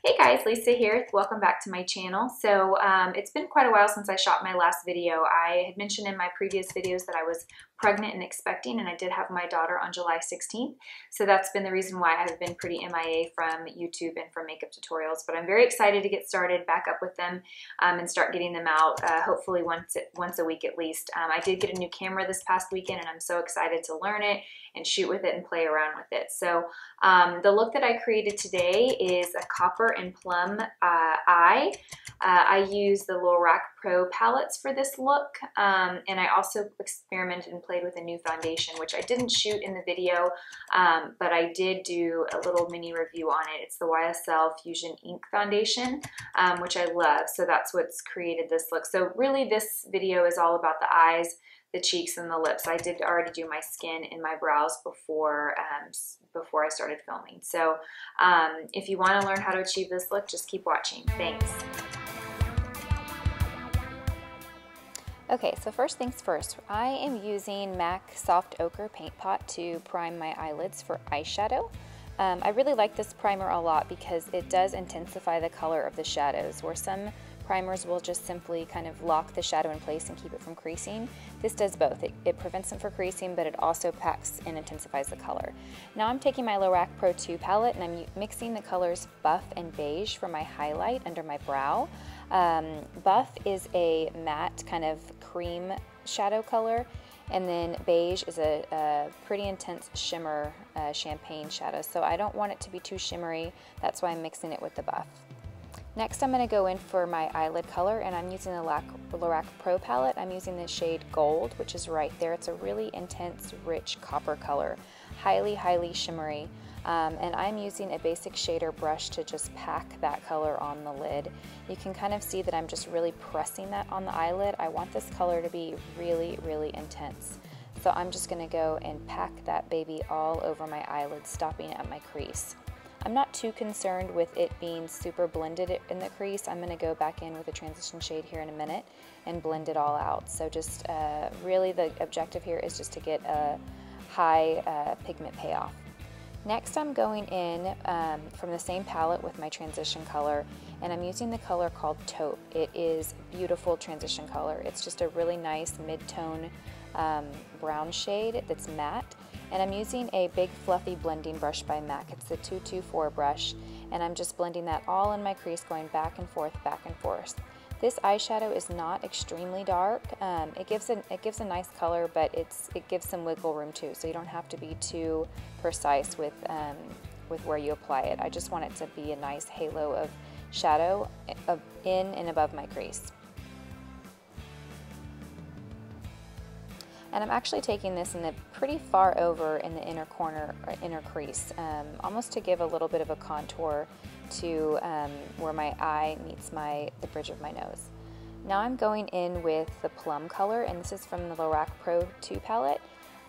Hey guys, Lisa here. Welcome back to my channel. So it's been quite a while since I shot my last video. I had mentioned in my previous videos that I was pregnant and expecting, and I did have my daughter on July 16th. So that's been the reason why I've been pretty MIA from YouTube and from makeup tutorials. But I'm very excited to get started back up with them and start getting them out, hopefully once a week at least. I did get a new camera this past weekend, and I'm so excited to learn it and shoot with it and play around with it. So the look that I created today is a copper and plum eye. I use the Lorac Pro Palettes for this look, and I also experimented and played with a new foundation, which I didn't shoot in the video, but I did do a little mini review on it. It's the YSL Fusion Ink Foundation, which I love, so that's what's created this look. So really this video is all about the eyes, the cheeks, and the lips. I did already do my skin and my brows before I started filming. So if you want to learn how to achieve this look, just keep watching. Thanks. Okay, so first things first, I am using MAC Soft Ochre Paint Pot to prime my eyelids for eyeshadow. I really like this primer a lot because it does intensify the color of the shadows, where some primers will just simply kind of lock the shadow in place and keep it from creasing. This does both. It prevents them from creasing, but it also packs and intensifies the color. Now I'm taking my Lorac Pro 2 palette and I'm mixing the colors Buff and Beige for my highlight under my brow. Buff is a matte kind of cream shadow color, and then Beige is a pretty intense shimmer champagne shadow. So I don't want it to be too shimmery, that's why I'm mixing it with the Buff. Next I'm going to go in for my eyelid color, and I'm using the Lorac Pro palette. I'm using the shade Gold, which is right there. It's a really intense, rich copper color, highly, highly shimmery. And I'm using a basic shader brush to just pack that color on the lid. You can kind of see that I'm just really pressing that on the eyelid. I want this color to be really, really intense. So I'm just going to go and pack that baby all over my eyelid, stopping at my crease. I'm not too concerned with it being super blended in the crease. I'm going to go back in with a transition shade here in a minute and blend it all out. So just really the objective here is just to get a high pigment payoff. Next I'm going in from the same palette with my transition color, and I'm using the color called Taupe. It is beautiful transition color. It's just a really nice mid-tone brown shade that's matte. And I'm using a big fluffy blending brush by MAC. It's the 224 brush, and I'm just blending that all in my crease, going back and forth, back and forth. This eyeshadow is not extremely dark. It gives a nice color, but it gives some wiggle room too, so you don't have to be too precise with where you apply it. I just want it to be a nice halo of shadow in and above my crease. And I'm actually taking this in the pretty far over in the inner corner, or inner crease, almost to give a little bit of a contour to where my eye meets the bridge of my nose. Now I'm going in with the Plum color, and this is from the Lorac Pro 2 palette.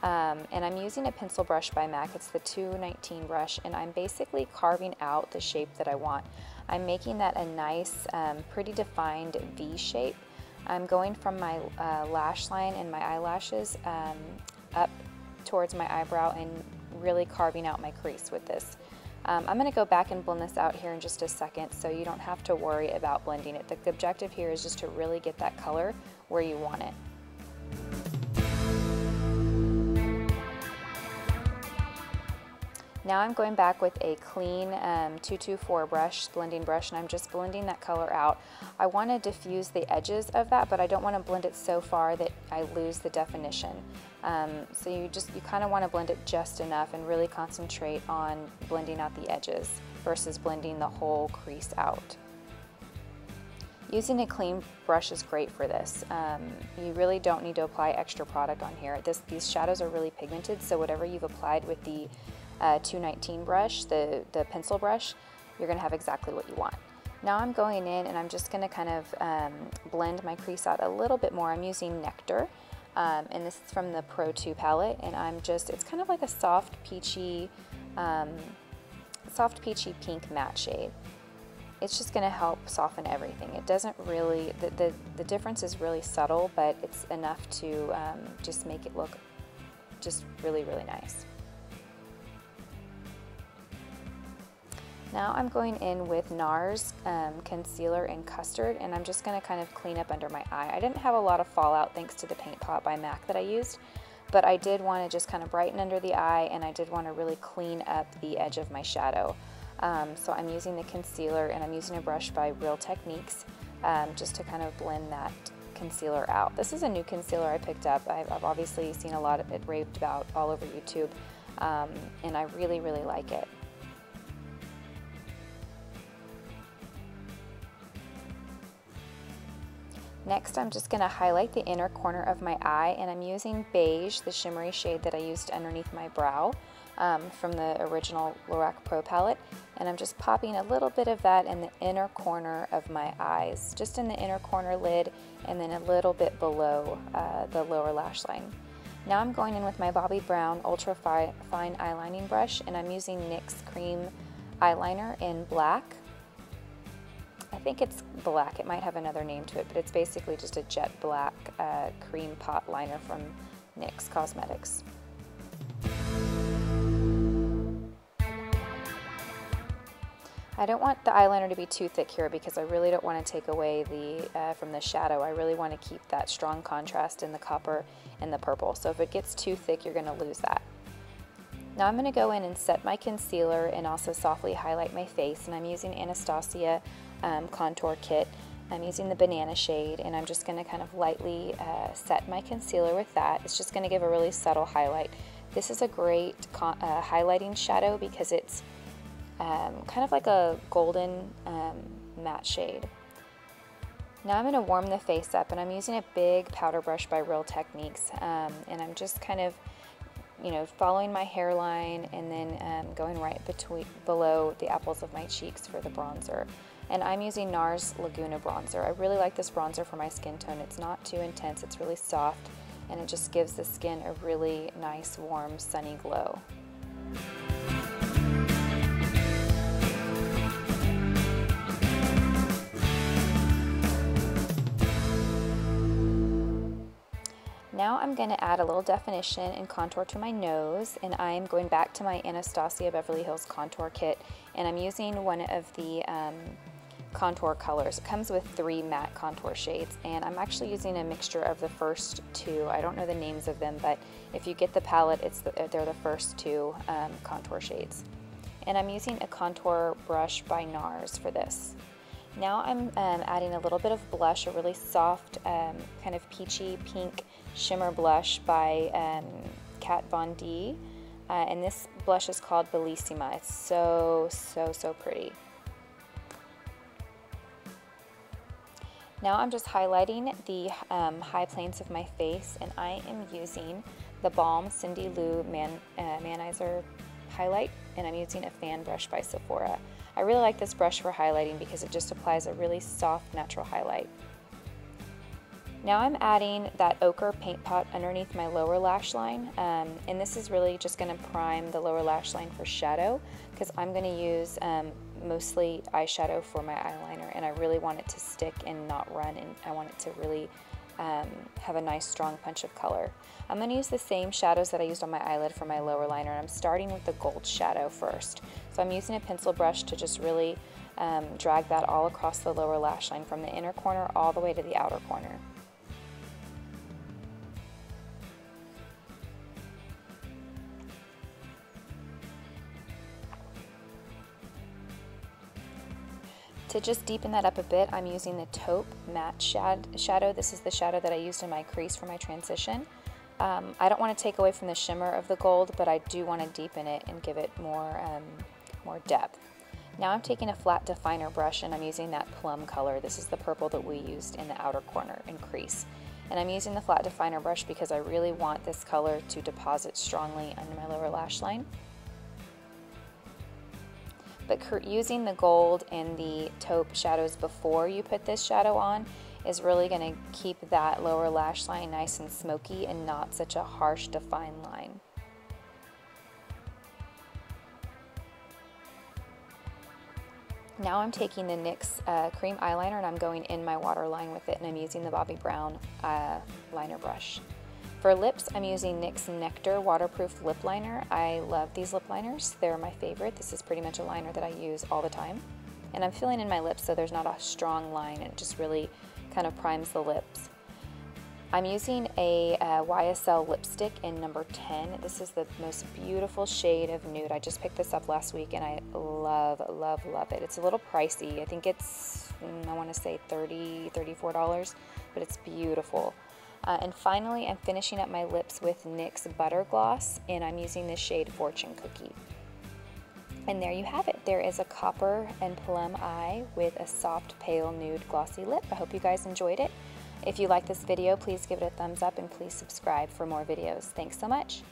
And I'm using a pencil brush by MAC. It's the 219 brush, and I'm basically carving out the shape that I want. I'm making that a nice, pretty defined V shape. I'm going from my lash line and my eyelashes up towards my eyebrow and really carving out my crease with this. I'm going to go back and blend this out here in just a second, so you don't have to worry about blending it. The objective here is just to really get that color where you want it. Now I'm going back with a clean 224 brush, blending brush, and I'm just blending that color out. I want to diffuse the edges of that, but I don't want to blend it so far that I lose the definition. So you kind of want to blend it just enough and really concentrate on blending out the edges versus blending the whole crease out. Using a clean brush is great for this. You really don't need to apply extra product on here. These shadows are really pigmented, so whatever you've applied with the 219 brush, the pencil brush, you're going to have exactly what you want. Now I'm going in and I'm just going to kind of blend my crease out a little bit more. I'm using Nectar, and this is from the Pro 2 palette, and it's kind of like a soft peachy pink matte shade. It's just going to help soften everything. It doesn't really, the difference is really subtle, but it's enough to just make it look just really, really nice. Now I'm going in with NARS concealer in Custard, and I'm just going to kind of clean up under my eye. I didn't have a lot of fallout thanks to the paint pot by MAC that I used, but I did want to just kind of brighten under the eye, and I did want to really clean up the edge of my shadow. So I'm using the concealer, and I'm using a brush by Real Techniques just to kind of blend that concealer out. This is a new concealer I picked up. I've obviously seen a lot of it raved about all over YouTube, and I really, really like it. Next, I'm just going to highlight the inner corner of my eye, and I'm using Biege, the shimmery shade that I used underneath my brow from the original Lorac Pro palette, and I'm just popping a little bit of that in the inner corner of my eyes, just in the inner corner lid, and then a little bit below the lower lash line. Now I'm going in with my Bobbi Brown Ultra Fine Eyelining Brush, and I'm using NYX Cream Eyeliner in black. I think it's black, it might have another name to it, but it's basically just a jet black cream pot liner from NYX Cosmetics. I don't want the eyeliner to be too thick here because I really don't want to take away from the shadow. I really want to keep that strong contrast in the copper and the purple. So if it gets too thick, you're going to lose that. Now I'm going to go in and set my concealer and also softly highlight my face, and I'm using Anastasia contour kit. I'm using the banana shade, and I'm just going to kind of lightly set my concealer with that. It's just going to give a really subtle highlight. This is a great highlighting shadow because it's kind of like a golden matte shade. Now I'm going to warm the face up, and I'm using a big powder brush by Real Techniques, and I'm just kind of, you know, following my hairline and then going right below the apples of my cheeks for the bronzer. And I'm using NARS Laguna bronzer. I really like this bronzer for my skin tone. It's not too intense, it's really soft, and it just gives the skin a really nice, warm, sunny glow. Now I'm going to add a little definition and contour to my nose, and I'm going back to my Anastasia Beverly Hills contour kit, and I'm using one of the contour colors. It comes with 3 matte contour shades, and I'm actually using a mixture of the first 2. I don't know the names of them, but if you get the palette, they're the first 2 contour shades. And I'm using a contour brush by NARS for this. Now I'm adding a little bit of blush, a really soft kind of peachy pink shimmer blush by Kat Von D, and this blush is called Bellisma. It's so pretty. Now I'm just highlighting the high planes of my face, and I am using the Balm Cindy Lou Manizer highlight, and I'm using a fan brush by Sephora. I really like this brush for highlighting because it just applies a really soft, natural highlight. Now I'm adding that ochre paint pot underneath my lower lash line, and this is really just going to prime the lower lash line for shadow because I'm going to use mostly eyeshadow for my eyeliner, and I really want it to stick and not run, and I want it to really have a nice strong punch of color. I'm going to use the same shadows that I used on my eyelid for my lower liner, and I'm starting with the gold shadow first. So I'm using a pencil brush to just really drag that all across the lower lash line from the inner corner all the way to the outer corner. To just deepen that up a bit, I'm using the Taupe matte shadow. This is the shadow that I used in my crease for my transition. I don't want to take away from the shimmer of the gold, but I do want to deepen it and give it more depth. Now I'm taking a flat definer brush, and I'm using that Plum color. This is the purple that we used in the outer corner and crease. And I'm using the flat definer brush because I really want this color to deposit strongly under my lower lash line. But using the gold and the taupe shadows before you put this shadow on is really going to keep that lower lash line nice and smoky and not such a harsh defined line. Now I'm taking the NYX cream eyeliner, and I'm going in my waterline with it, and I'm using the Bobbi Brown liner brush. For lips, I'm using NYX Nectar Waterproof Lip Liner. I love these lip liners. They're my favorite. This is pretty much a liner that I use all the time. And I'm filling in my lips so there's not a strong line, and it just really kind of primes the lips. I'm using a YSL lipstick in number 10. This is the most beautiful shade of nude. I just picked this up last week and I love, love, love it. It's a little pricey. I think it's, I want to say $30, $34, but it's beautiful. And finally, I'm finishing up my lips with NYX Butter Gloss, and I'm using the shade Fortune Cookie. And there you have it. There is a copper and plum eye with a soft, pale, nude, glossy lip. I hope you guys enjoyed it. If you like this video, please give it a thumbs up and please subscribe for more videos. Thanks so much.